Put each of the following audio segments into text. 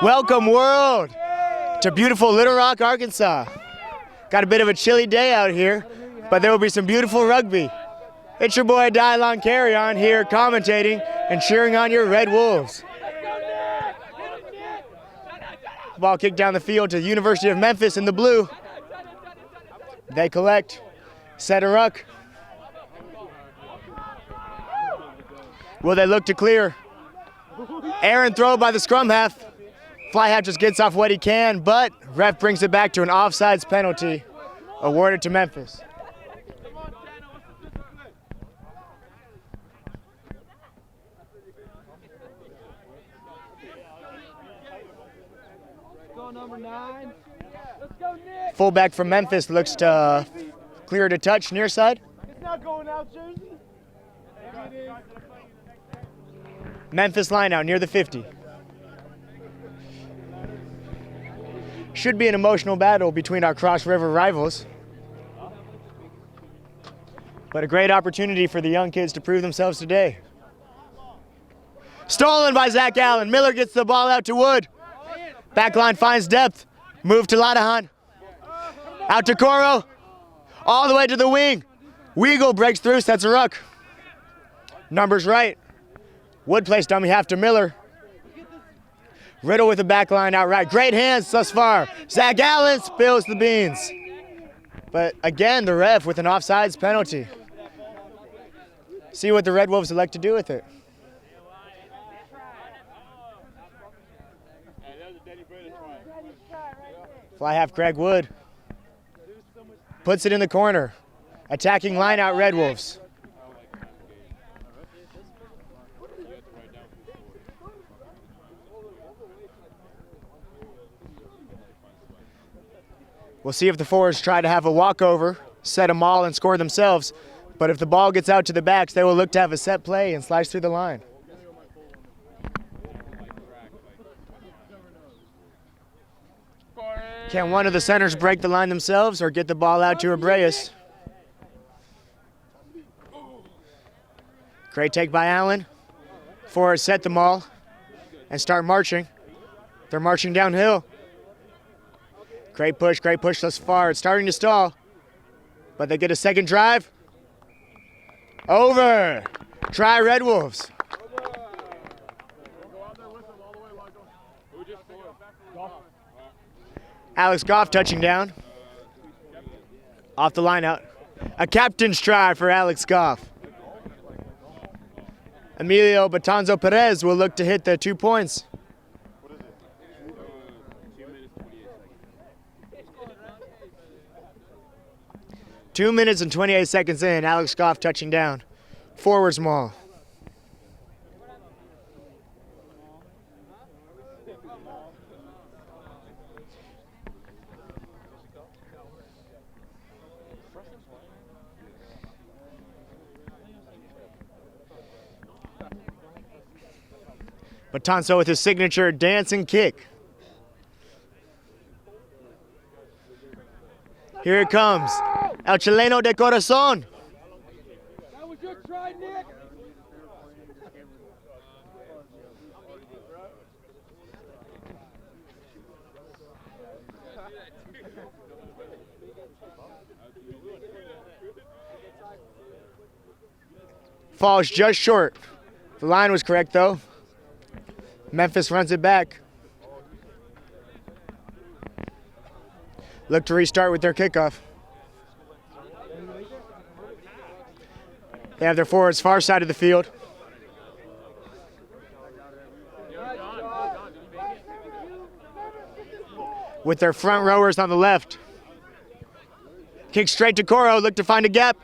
Welcome, world, to beautiful Little Rock, Arkansas. Got a bit of a chilly day out here, but there will be some beautiful rugby. It's your boy Dylon Carrion here commentating and cheering on your Red Wolves. Ball kicked down the field to the University of Memphis in the blue. They collect, set a ruck. Will they look to clear? Errant throw by the scrum half. Fly half just gets off what he can, but ref brings it back to an offsides penalty awarded to Memphis. Number 9. Let's go, Nick. Fullback from Memphis looks to clear to touch near side. It's not going out, Jersey. Memphis line out near the 50. Should be an emotional battle between our Cross River rivals. But a great opportunity for the young kids to prove themselves today. Stolen by Zach Allen. Miller gets the ball out to Wood. Backline finds depth. Move to Ladahan. Out to Coro. All the way to the wing. Weagle breaks through, sets a ruck. Numbers right. Wood plays dummy half to Miller. Riddle with the backline outright. Great hands thus far. Zach Allen spills the beans. But again, the ref with an offsides penalty. See what the Red Wolves elect to do with it. Fly half Craig Wood. Puts it in the corner. Attacking line out Red Wolves. We'll see if the forwards try to have a walkover, set them all and score themselves. But if the ball gets out to the backs, they will look to have a set play and slice through the line. Can one of the centers break the line themselves or get the ball out to Abreus? Great take by Allen. Forwards set them all and start marching. They're marching downhill. Great push thus far. It's starting to stall, but they get a second drive. Over. Try Red Wolves. Alex Goff touching down. Off the line out. A captain's try for Alex Goff. Emilio Batanzo Perez will look to hit the 2 points. 2 minutes and 28 seconds in, Alex Goff touching down. Forwards maul. Batanzo with his signature dancing kick. Here it comes. El Chileno de Corazon. That was your try, Nick. Falls just short. The line was correct, though. Memphis runs it back. Look to restart with their kickoff. They have their forwards far side of the field. With their front rowers on the left. Kick straight to Coro, look to find a gap.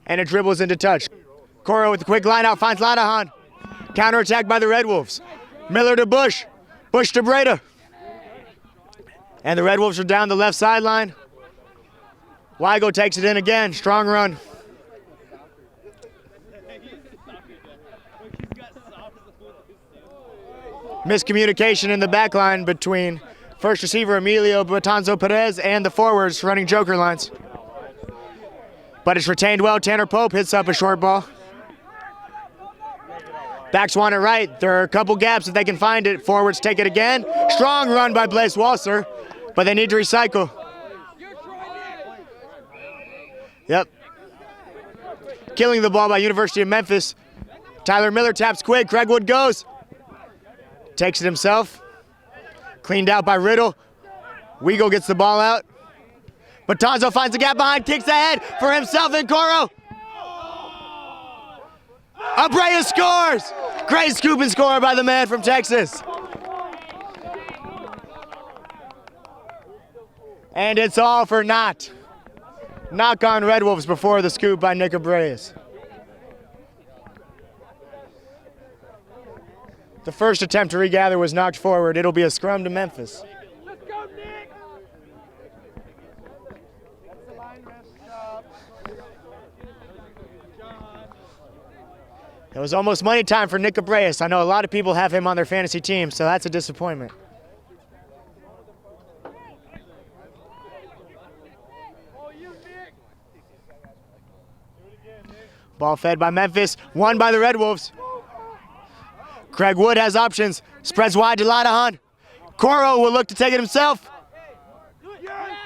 And it dribbles into touch. Coro with a quick line out, finds Ladahan. Counterattack by the Red Wolves. Miller to Bush. Bush to Breda. And the Red Wolves are down the left sideline. Weigel takes it in again. Strong run. Miscommunication in the back line between first receiver Emilio Batanzo Perez and the forwards running joker lines. But it's retained well. Tanner Pope hits up a short ball. Backs want it right. There are a couple gaps if they can find it. Forwards take it again. Strong run by Blaise Walser, but they need to recycle. Yep. Killing the ball by University of Memphis. Tyler Miller taps quick. Craig Wood goes. Takes it himself. Cleaned out by Riddle. Weagle gets the ball out. Batonzo finds the gap behind, kicks ahead for himself and Coro. Abrea scores! Great scoop and score by the man from Texas. And it's all for naught. Knock on Red Wolves before the scoop by Nick Abreas. The first attempt to regather was knocked forward. It'll be a scrum to Memphis. Let's go, Nick! It was almost money time for Nick Abreas. I know a lot of people have him on their fantasy team, so that's a disappointment. Ball fed by Memphis, won by the Red Wolves. Craig Wood has options, spreads wide to Ladahan. Coro will look to take it himself,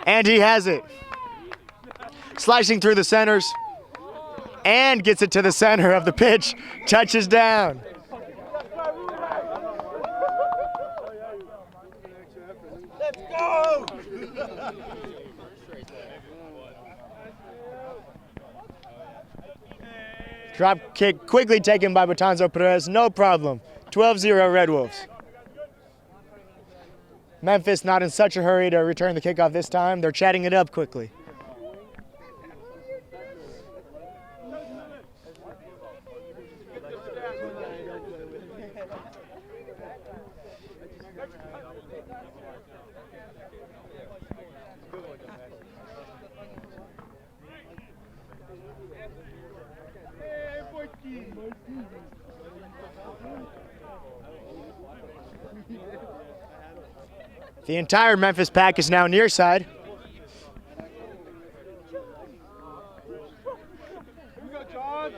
and he has it. Slicing through the centers, and gets it to the center of the pitch, touches down. Let's go! Drop kick quickly taken by Batonzo Perez, no problem. 12-0 Red Wolves. Memphis not in such a hurry to return the kickoff this time. They're chatting it up quickly. The entire Memphis pack is now near side.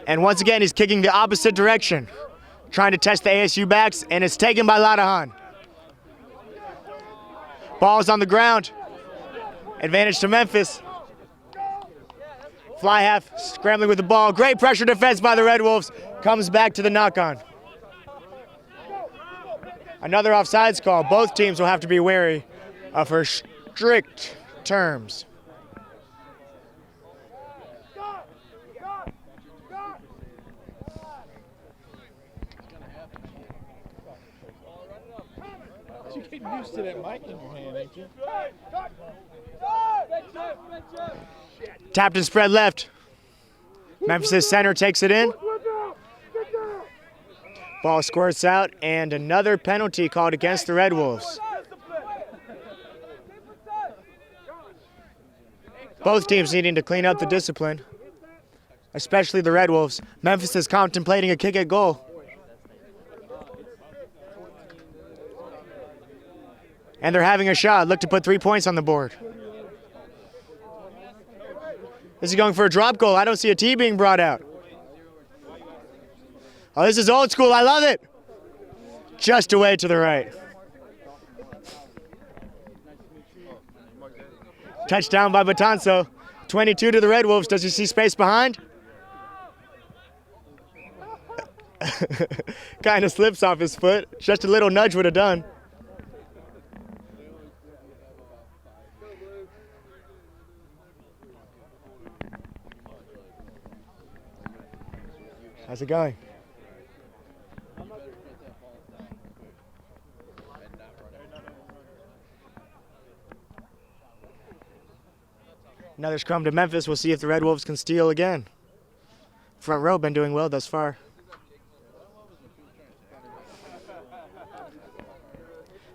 And once again, he's kicking the opposite direction, trying to test the ASU backs, and it's taken by Ladahan. Ball's on the ground. Advantage to Memphis. Fly half, scrambling with the ball. Great pressure defense by the Red Wolves. Comes back to the knock-on. Another offsides call. Both teams will have to be wary of her strict terms. You're getting used to that mic in your hand, ain't you? Tapped and spread left. Memphis' center takes it in. Ball squirts out, and another penalty called against the Red Wolves. Both teams needing to clean up the discipline, especially the Red Wolves. Memphis is contemplating a kick at goal. And they're having a shot. Look to put 3 points on the board. This is going for a drop goal. I don't see a tee being brought out. Oh, this is old school. I love it. Just away to the right. Touchdown by Batonzo. 22 to the Red Wolves. Does he see space behind? Kind of slips off his foot. Just a little nudge would have done. How's it going? Another scrum to Memphis. We'll see if the Red Wolves can steal again. Front row been doing well thus far.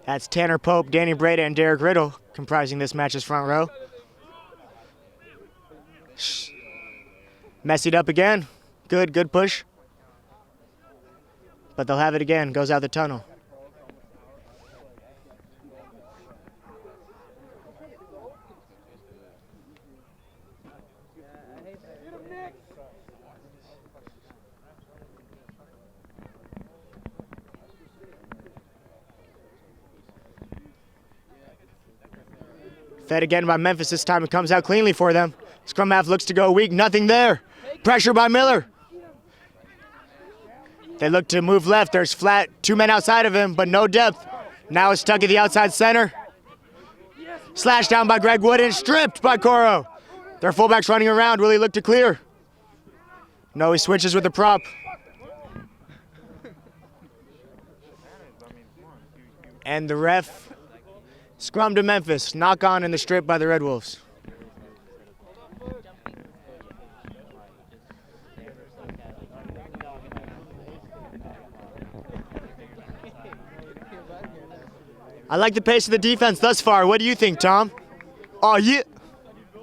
That's Tanner Pope, Danny Breda, and Derek Riddle comprising this match's front row. Messied up again. Good push. But they'll have it again. Goes out the tunnel. Fed again by Memphis this time. It comes out cleanly for them. Scrum half looks to go weak. Nothing there. Pressure by Miller. They look to move left. There's flat. 2 men outside of him, but no depth. Now it's stuck at the outside center. Slashed down by Greg Wood and stripped by Coro. Their fullback's running around. Will he look to clear? No, he switches with the prop. And the ref scrum to Memphis. Knock on in the strip by the Red Wolves. I like the pace of the defense thus far. What do you think, Tom? Oh, yeah.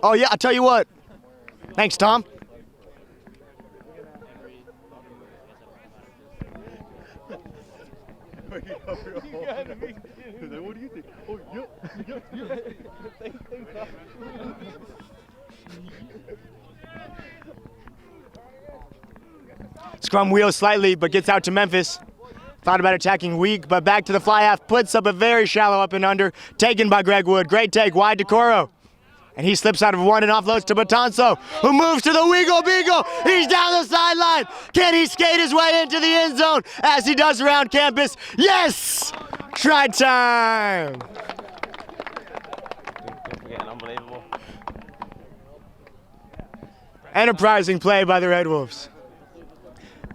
Oh, yeah, I'll tell you what. Thanks, Tom. What do you think? Oh, yeah. Scrum wheels slightly, but gets out to Memphis. Thought about attacking weak, but back to the fly half. Puts up a very shallow up and under. Taken by Greg Wood. Great take, wide to Coro. And he slips out of one and offloads to Batanzo, who moves to the Wiggle Beagle. He's down the sideline. Can he skate his way into the end zone as he does around campus? Yes! Try time! Unbelievable. Enterprising play by the Red Wolves.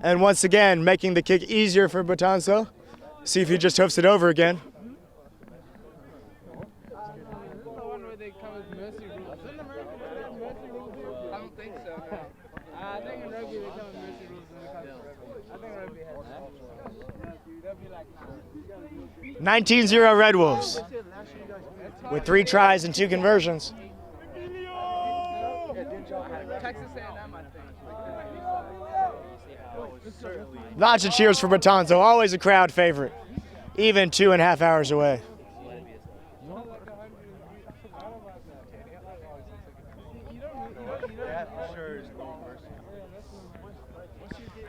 And once again, making the kick easier for Batanzo. See if he just hoofs it over again. I don't think so. I think in rugby they come with mercy rules in the country. I think rugby has. 19-0 Red Wolves. With 3 tries and 2 conversions. Texas A&M, I think. Lots of cheers for Batanzo. Always a crowd favorite. Even 2.5 hours away.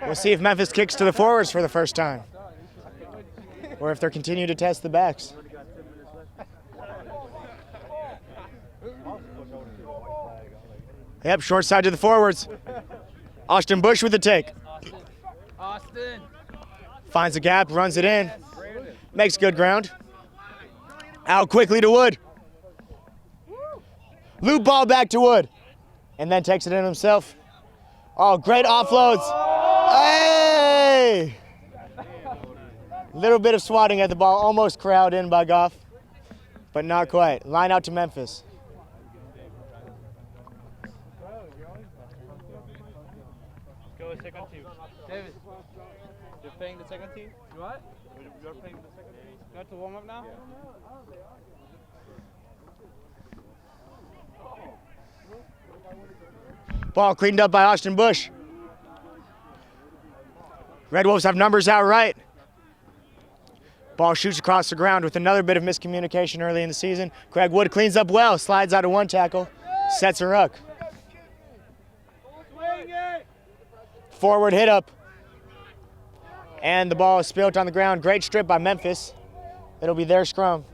We'll see if Memphis kicks to the forwards for the first time, or if they're continuing to test the backs. Yep, short side to the forwards. Austin Bush with the take. Austin. Finds a gap, runs it in. Makes good ground. Out quickly to Wood. Loop ball back to Wood. And then takes it in himself. Oh, great offloads. Hey! Little bit of swatting at the ball, almost corralled in by Goff, but not quite. Line out to Memphis. Go with second team. David. You're playing the second team? You what? You're playing the second team? You have to warm up now? Ball cleaned up by Austin Bush. Red Wolves have numbers out right. Ball shoots across the ground with another bit of miscommunication early in the season. Greg Wood cleans up well, slides out of one tackle, sets a ruck. Forward hit up. And the ball is spilt on the ground. Great strip by Memphis. It'll be their scrum.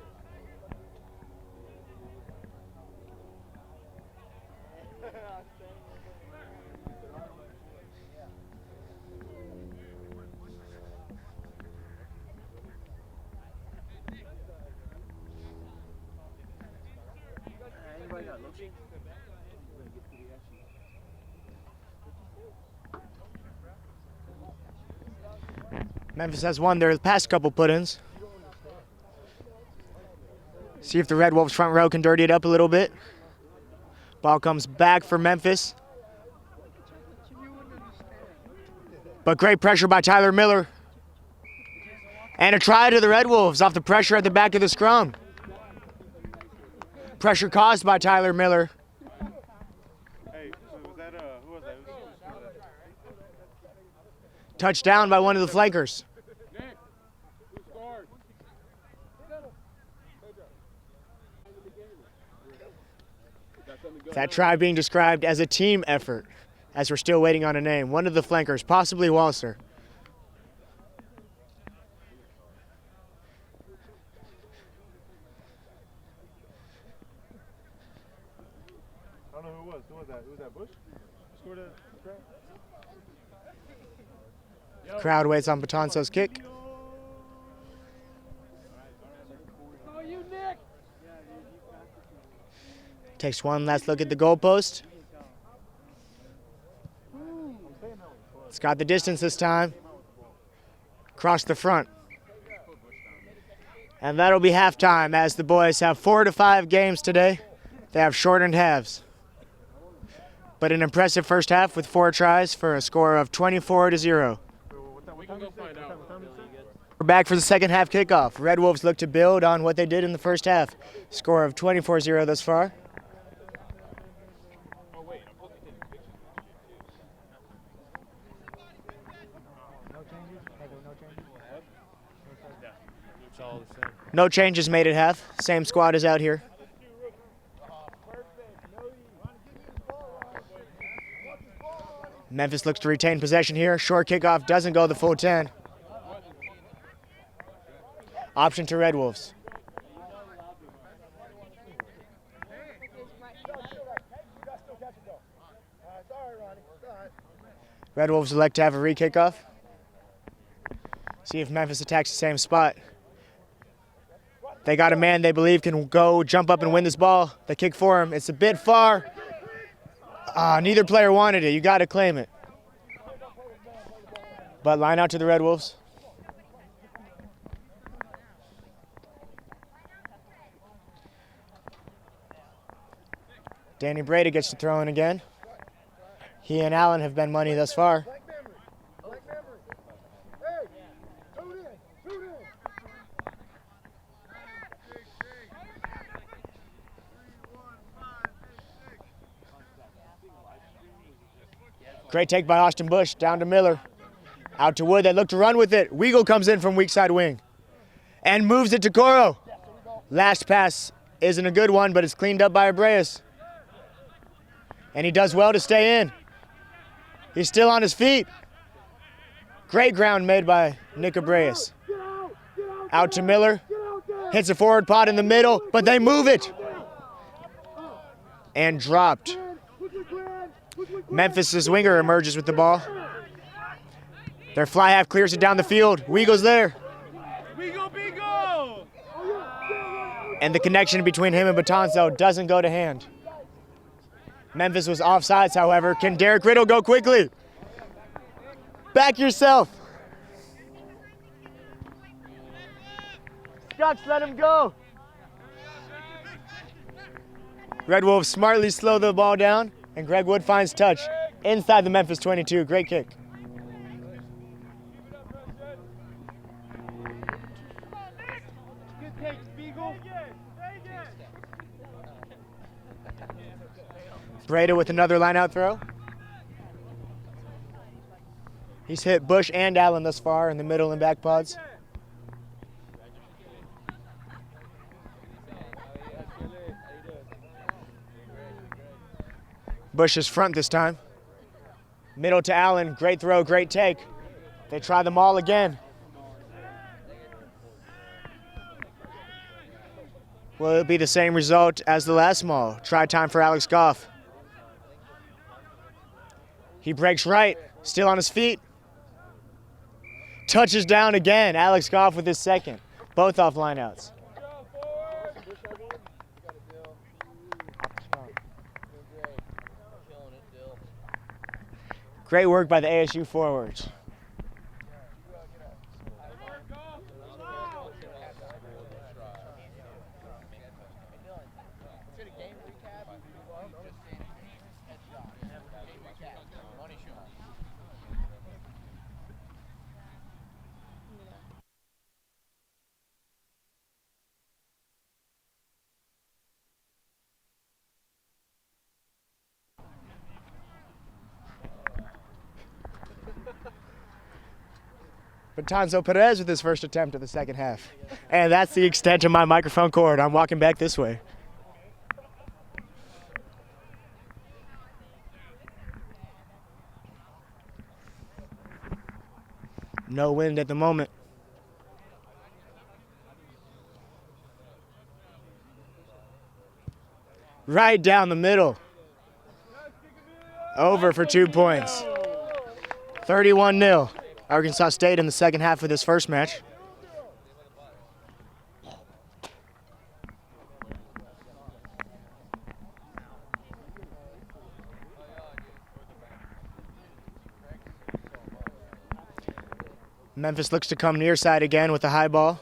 Memphis has won their past couple put-ins. See if the Red Wolves front row can dirty it up a little bit. Ball comes back for Memphis. But great pressure by Tyler Miller. And a try to the Red Wolves off the pressure at the back of the scrum. Pressure caused by Tyler Miller. Hey, so was that, who was that? Touchdown by one of the flankers. That try being described as a team effort, as we're still waiting on a name. One of the flankers, possibly Walser. Who was that? Who was that? Bush? Scored a crowd? Crowd waits on Betanzo's kick. Takes one last look at the goalpost. It's got the distance this time. Across the front. And that'll be halftime as the boys have 4 to 5 games today. They have shortened halves. But an impressive first half with 4 tries for a score of 24-0. We're back for the second half kickoff. Red Wolves look to build on what they did in the first half. Score of 24-0 thus far. No changes made at half. Same squad is out here. Memphis looks to retain possession here. Short kickoff doesn't go the full 10. Option to Red Wolves. Red Wolves elect to have a re-kickoff. See if Memphis attacks the same spot. They got a man they believe can go jump up and win this ball. They kick for him. It's a bit far. Neither player wanted it. You got to claim it. But line out to the Red Wolves. Danny Brady gets to throw in again. He and Allen have been money thus far. Great take by Austin Bush, down to Miller. Out to Wood, they look to run with it. Weagle comes in from weak side wing and moves it to Coro. Last pass isn't a good one, but it's cleaned up by Abreas. And he does well to stay in. He's still on his feet. Great ground made by Nick Abreas. Out to Miller, hits a forward pot in the middle, but they move it. And dropped. Memphis' winger emerges with the ball. Their fly half clears it down the field. Weagle's there. And the connection between him and Betanzo doesn't go to hand. Memphis was offsides, however. Can Derek Riddle go quickly? Back yourself. Scotch, let him go. Red Wolves smartly slow the ball down, and Greg Wood finds touch inside the Memphis 22. Great kick. Breda with another line-out throw. He's hit Bush and Allen thus far in the middle and back pods. Bush is front this time. Middle to Allen, great throw, great take. They try them all again. Will it be the same result as the last maul? Try time for Alex Goff. He breaks right, still on his feet. Touches down again. Alex Goff with his second. Both off lineouts. Great work by the ASU forwards. Betanzo Perez with his first attempt of the second half. And that's the extent of my microphone cord. I'm walking back this way. No wind at the moment. Right down the middle. Over for 2 points. 31-0. Arkansas State in the second half of this first match. Memphis looks to come near side again with a high ball.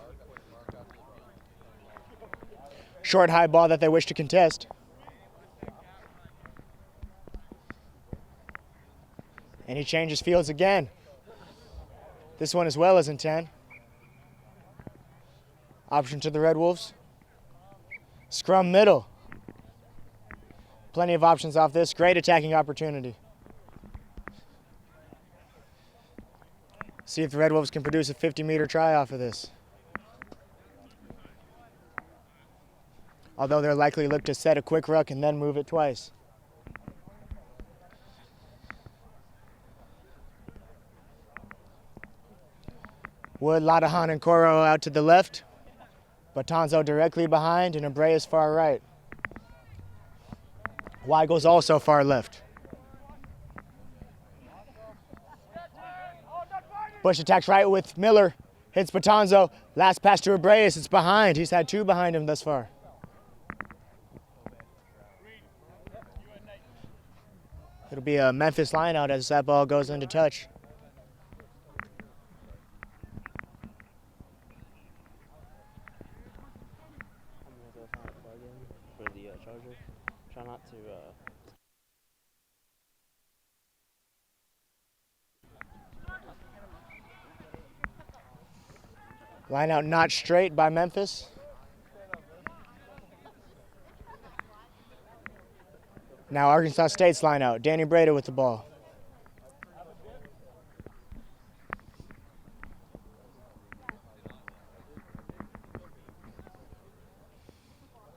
Short high ball that they wish to contest. And he changes fields again. This one as well is in 10. Option to the Red Wolves. Scrum middle. Plenty of options off this. Great attacking opportunity. See if the Red Wolves can produce a 50-meter try off of this. Although they'll likely look to set a quick ruck and then move it twice. Wood, Ladahan, and Coro out to the left. Batanzo directly behind, and Abreas far right. Weigel's also far left. Bush attacks right with Miller. Hits Batanzo. Last pass to Abreas. It's behind. He's had 2 behind him thus far. It'll be a Memphis line out as that ball goes into touch. For the Charger. Try not to. Line out not straight by Memphis. Now Arkansas State's line out. Danny Breda with the ball.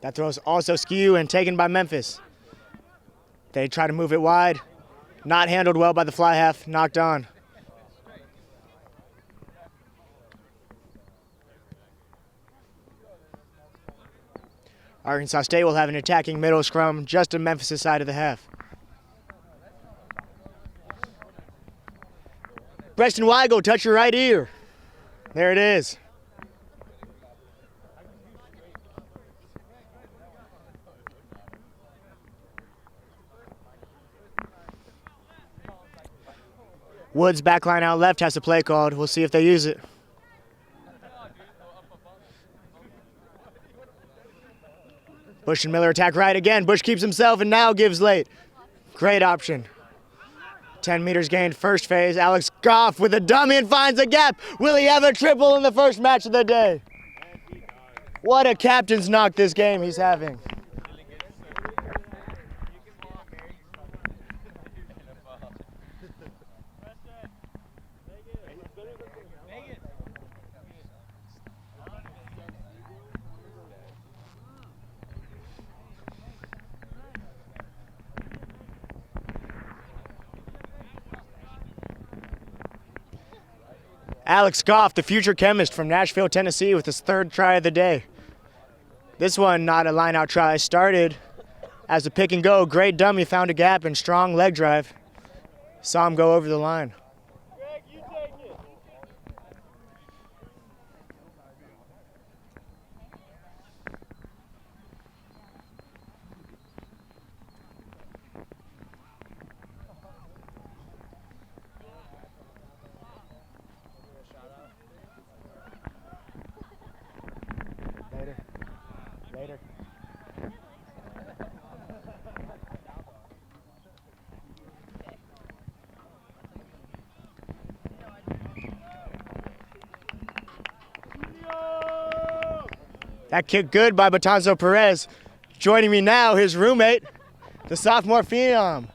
That throw's also skew and taken by Memphis. They try to move it wide. Not handled well by the fly half. Knocked on. Arkansas State will have an attacking middle scrum just to Memphis' side of the half. Preston Weigel, touch your right ear. There it is. Woods backline out left has a play called. We'll see if they use it. Bush and Miller attack right again. Bush keeps himself and now gives late. Great option. 10 meters gained first phase. Alex Goff with a dummy and finds a gap. Will he have a triple in the first match of the day? What a captain's knock this game he's having. Alex Goff, the future chemist from Nashville, Tennessee, with his 3rd try of the day. This one, not a line-out try, started as a pick and go. Great dummy, found a gap and strong leg drive. Saw him go over the line. Later. That kick good by Batanzo Perez. Joining me now, his roommate, the sophomore phenom,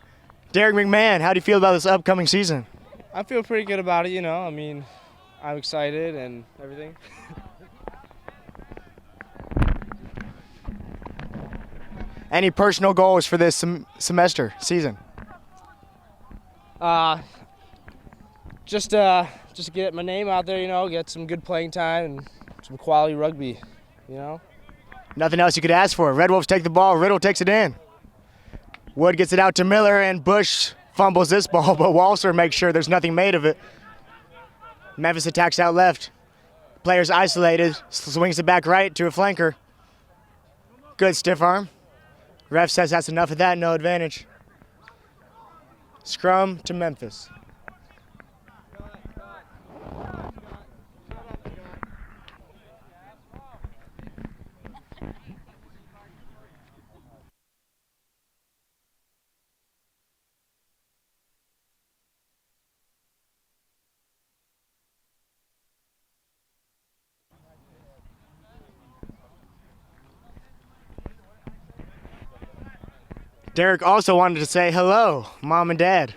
Derek McMahon. How do you feel about this upcoming season? I feel pretty good about it, you know. I mean, I'm excited and everything. Any personal goals for this season? Just to get my name out there, you know, get some good playing time and some quality rugby, you know. Nothing else you could ask for. Red Wolves take the ball. Riddle takes it in. Wood gets it out to Miller, and Bush fumbles this ball, but Walser makes sure there's nothing made of it. Memphis attacks out left. Player's isolated, swings it back right to a flanker. Good stiff arm. Ref says that's enough of that, no advantage. Scrum to Memphis. Derek also wanted to say hello, Mom and Dad.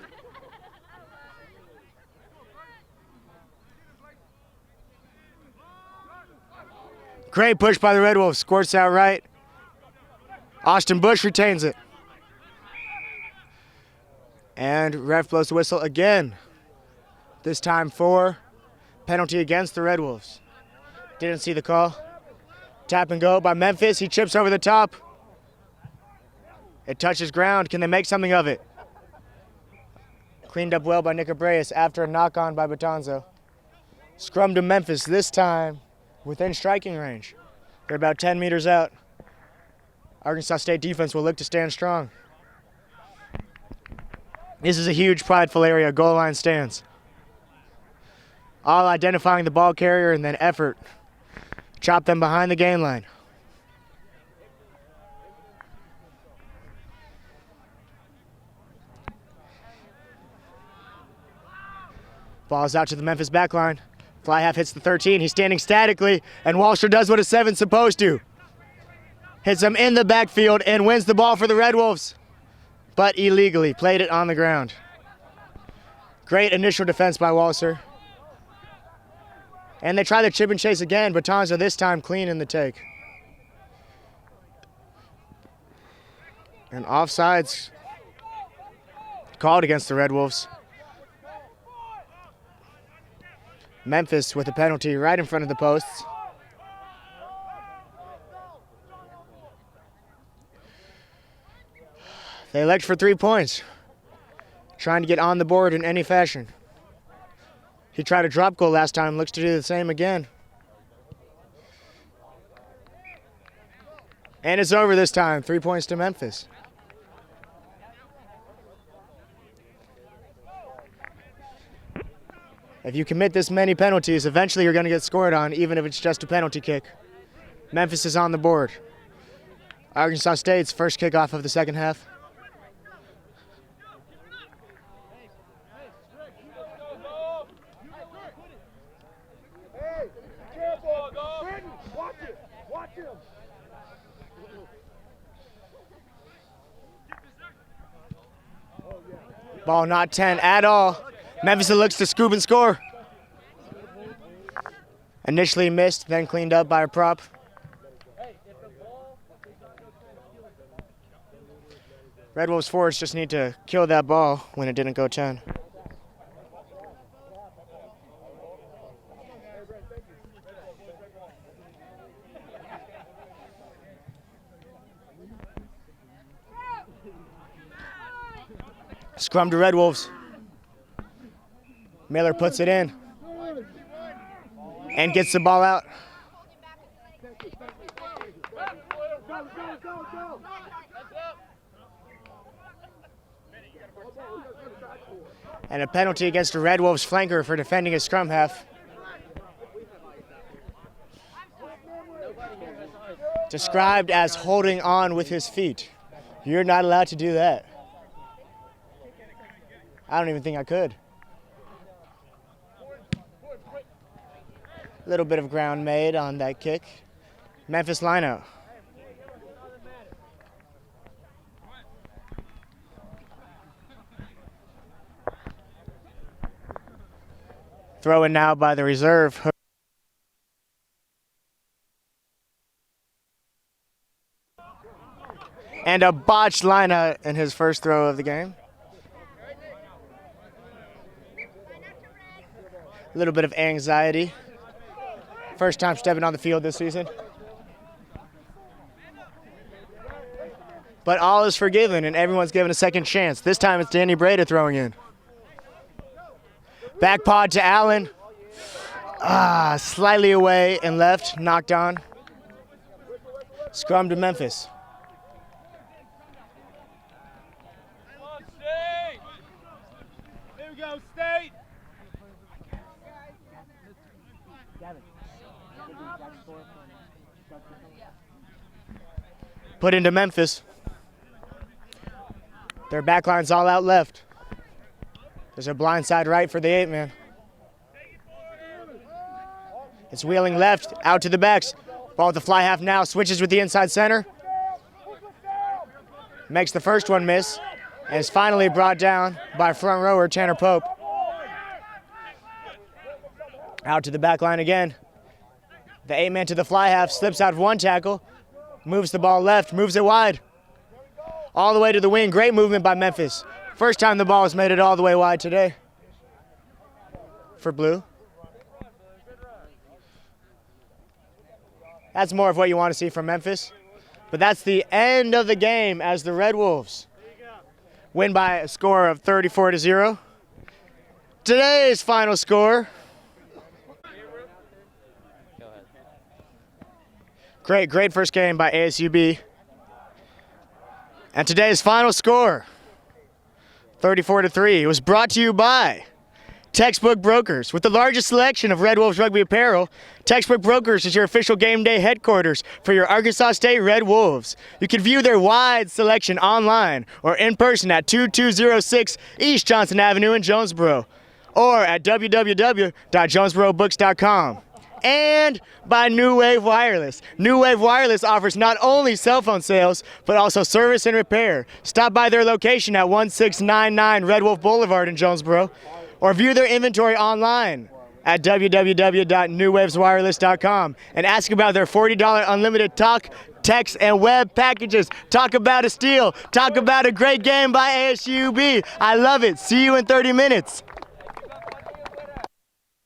Great push by the Red Wolves, squirts out right. Austin Bush retains it. And ref blows the whistle again. This time for penalty against the Red Wolves. Didn't see the call. Tap and go by Memphis, he chips over the top. It touches ground. Can they make something of it? Cleaned up well by Nick Abreas after a knock-on by Batanzo. Scrum to Memphis, this time within striking range. They're about 10 meters out. Arkansas State defense will look to stand strong. This is a huge, prideful area, goal line stands. All identifying the ball carrier and then effort. Chop them behind the gain line. Ball's out to the Memphis back line. Fly half hits the 13. He's standing statically, and Walsher does what a 7's supposed to. Hits him in the backfield and wins the ball for the Red Wolves, but illegally. Played it on the ground. Great initial defense by Walser. And they try the chip and chase again, but Batanzo this time clean in the take. And offsides called against the Red Wolves. Memphis with a penalty right in front of the posts. They elect for 3 points, trying to get on the board in any fashion. He tried a drop goal last time, looks to do the same again. And it's over this time, 3 points to Memphis. If you commit this many penalties, eventually you're going to get scored on, even if it's just a penalty kick. Memphis is on the board. Arkansas State's first kickoff of the second half. Ball not 10 at all. Memphis looks to scoop and score. Initially missed, then cleaned up by a prop. Red Wolves forwards just need to kill that ball when it didn't go 10. Scrum to Red Wolves. Miller puts it in and gets the ball out. And a penalty against the Red Wolves flanker for defending his scrum half. Described as holding on with his feet. You're not allowed to do that. I don't even think I could. A little bit of ground made on that kick. Memphis lineout. Throw in now by the reserve. And a botched lineout in his first throw of the game. A little bit of anxiety. First time stepping on the field this season. but all is forgiven and everyone's given a second chance. This time it's Danny Breda throwing in. Back pod to Allen. Slightly away and left, knocked on. Scrum to Memphis. Here we go, State. Put into Memphis. Their backline's all out left. There's a blindside right for the 8-man. It's wheeling left, out to the backs. Ball at the fly half now, switches with the inside center. Makes the first one miss, and is finally brought down by front rower Tanner Pope. Out to the back line again. The 8-man to the fly half, slips out of one tackle, moves the ball left, moves it wide. All the way to the wing, great movement by Memphis. First time the ball has made it all the way wide today for Blue. That's more of what you want to see from Memphis. But that's the end of the game as the Red Wolves win by a score of 34-0. Today's final score. Great first game by ASUB. And today's final score, 34-3. It was brought to you by Textbook Brokers. With the largest selection of Red Wolves rugby apparel, Textbook Brokers is your official game day headquarters for your Arkansas State Red Wolves. You can view their wide selection online or in person at 2206 East Johnson Avenue in Jonesboro or at www.jonesborobooks.com. And by New Wave Wireless. New Wave Wireless offers not only cell phone sales, but also service and repair. Stop by their location at 1699 Red Wolf Boulevard in Jonesboro, or view their inventory online at www.newwaveswireless.com and ask about their $40 unlimited talk, text, and web packages. Talk about a steal. Talk about a great game by ASUB. I love it. See you in 30 minutes.